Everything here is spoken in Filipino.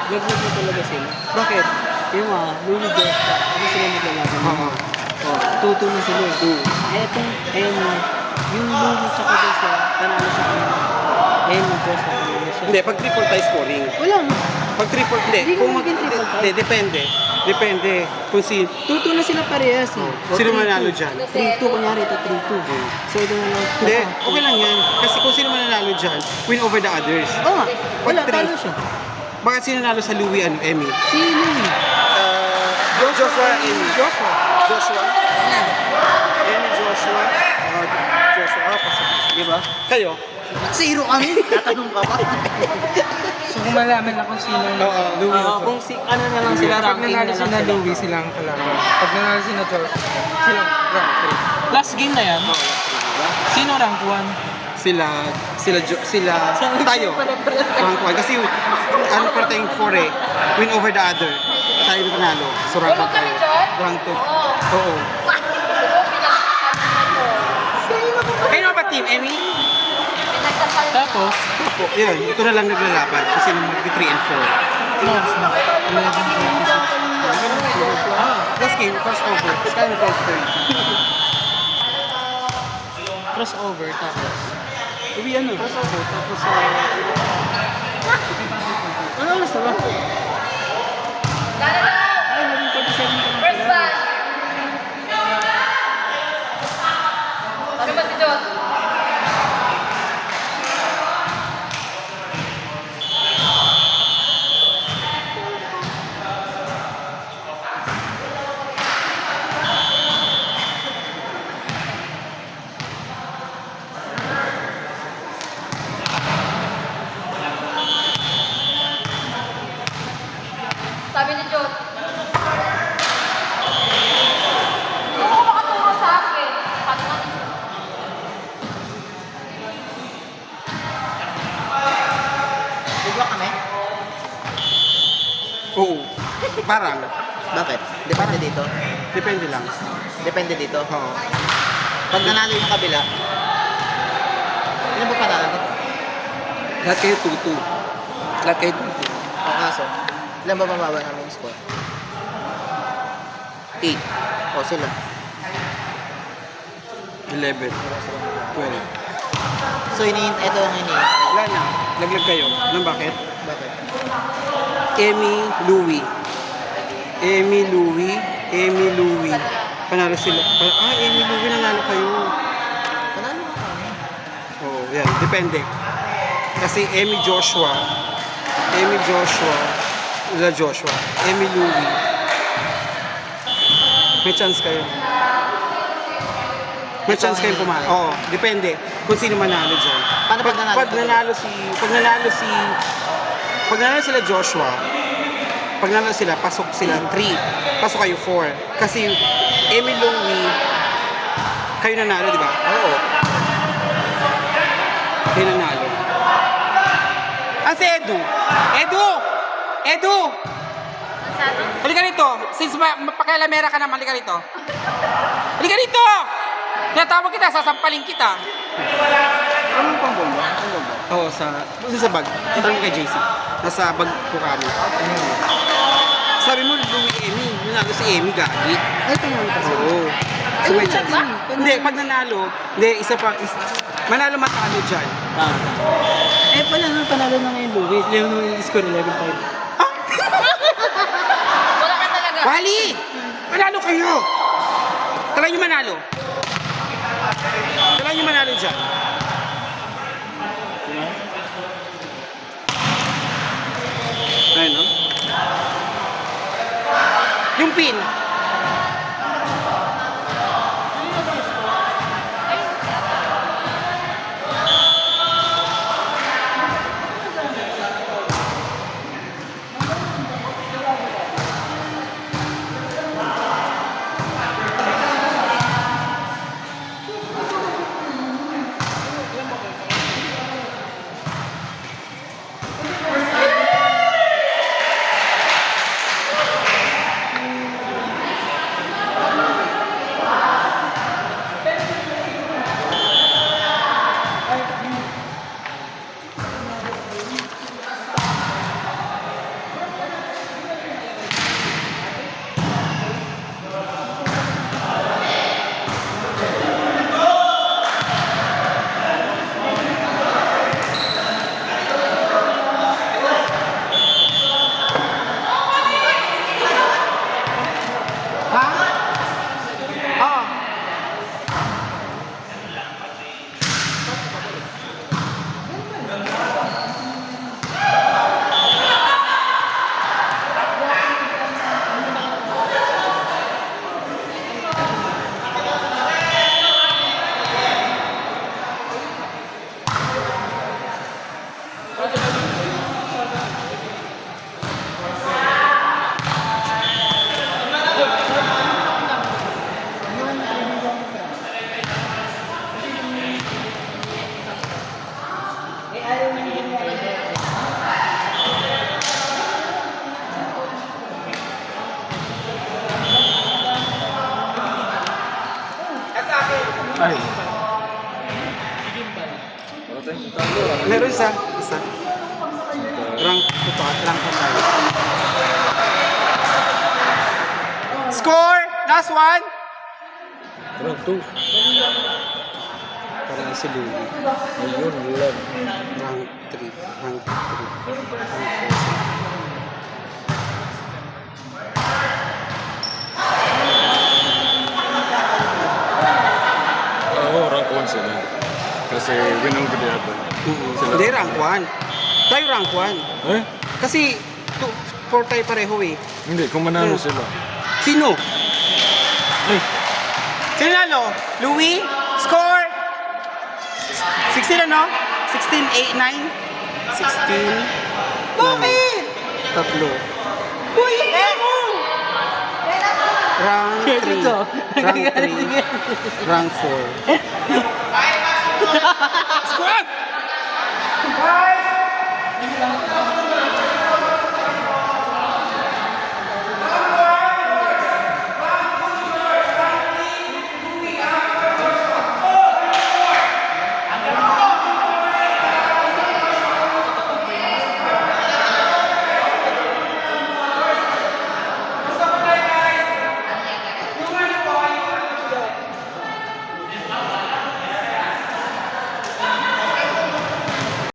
Laglag na talaga sila. Bakit? Yung mga, Louis Jospa, ano sila naglalaban Oo. naman? Oh, 2-2 na sila. Etong, yung Louis tsaka Jospa, panalo sa kanila. Yung Jospa, panalo siya. Hindi, pag triple tie scoring. Wala nga. Pag triple, hindi. Hindi Kung ko maging triple tie. Hindi, depende. Depende. Kung si... 2-2 na sila parehas. Oh. O, Sino 3-2. manalo dyan? 3-2, kunyari ito 3-2. So ito na lang. Hindi, okay lang yan. Kasi kung sino mananalo dyan, win over the others. Oo nga. Wala, Pag three. talo siya. Bakit sino nanalo sa Louis ano, Emmy? Si Louis. Joshua, Emmy. Joshua. Joshua? Emmy, Joshua. Joshua, pasok. Di ba? Kayo? Zero kami. Tatanong ka ba? So kung malaman na kung sino Oo, Louis. Kung si, ano na lang sila, pag ranking nanalo na lang sila sila. Louis, sila ang kalaban. Pag nanalo sila George, sila rank Last game na yan. Sino rank 1? Sila tayo. Rank 1. Kasi ano pa tayong 4 eh. Win over the other. Tayo yung panalo. So rank 1 tayo. Rank 2. Oo. Kayo ba team, Emmy? Tapos, Opo, yun. Ito na lang naglalaban. Kasi nung mag-3 and 4. Last game, crossover. Kaya na 12-30. Crossover, tapos. Uwi ano? Crossover, tapos ano oras na ba? Ay, naging 47 ka lang pala. Ano ba si Jot? Sabi ni Jot. Hindi mo makaturo sa akin. Sabi nga ni Jot. Bigla kami? Oo. Parang. Bakit? Depende dito? Depende lang. Depende dito? Oo. Pag nanalo yung kabila, ilan ba panalo nito? Lahat kayo 2-2. Lahat kayo 2-2. Ang kaso, ilan ba mababa namin yung score? 8. O sila. 11. 12. So, ito ang Wala na. Laglag kayo. Alam bakit? Bakit? Emmy, Louis. Emmy, Louis. Emmy, Louis. Panalo sila. Emmy, Louis, nanalo kayo. Panalo nga kami. Oo, yan. Depende. Kasi Emmy, Joshua. Emmy, Joshua. Emmy, Louis. May chance kayo. May chance kayong pumalo. Oo, depende kung sino manalo dyan. Paano pag nanalo? Pag nanalo sila Joshua, pag nanalo sila, pasok sila 3. Pasok kayo 4. Kasi Emmy, Louis, kayo nanalo, di ba? Oo. Kayo nanalo. Si Edu. Edu! Halika rito. Since mapakialamera ka naman, halika rito. Halika rito! Tinatawag kita, sasampalin kita. Anong pambomba? Oo, sa bag. Tanong kay JC. Nasa bag ko kami. Sabi mo, Louis Emmy. Nanalo si Emmy, gagi. Ay, panalo kasi. Oo. So may chance. Hindi, pag nanalo, manalo matalo dyan. Panalo na ngayon, Louis. Yung score 11-5. Wala ka talaga. Wali! Manalo kayo! Tala nyo manalo. Tala nyo manalo dyan. Ayun, no? Yung pin. Ay. Meron isa. Isa. Rank 2 rank 2 tayo. Score! Last one! Rank 2. Parang si Louie. Ayun, love. Rank 3. Rank 3. Rank 4. Oo, rank 1 sila. Kasi winong ko dito. Sila. Hindi, rank 1. Tayo rank 1. Eh? Kasi 4 tayo pareho eh. Hindi, kung manalo sila. Sino? Eh, Sino nalo? Louie? Score? 16 ano? 16, 8, 9? 16. Bakit? Tatlo. Uy, hindi ako! Rank 3. Rank 3. Rank 4.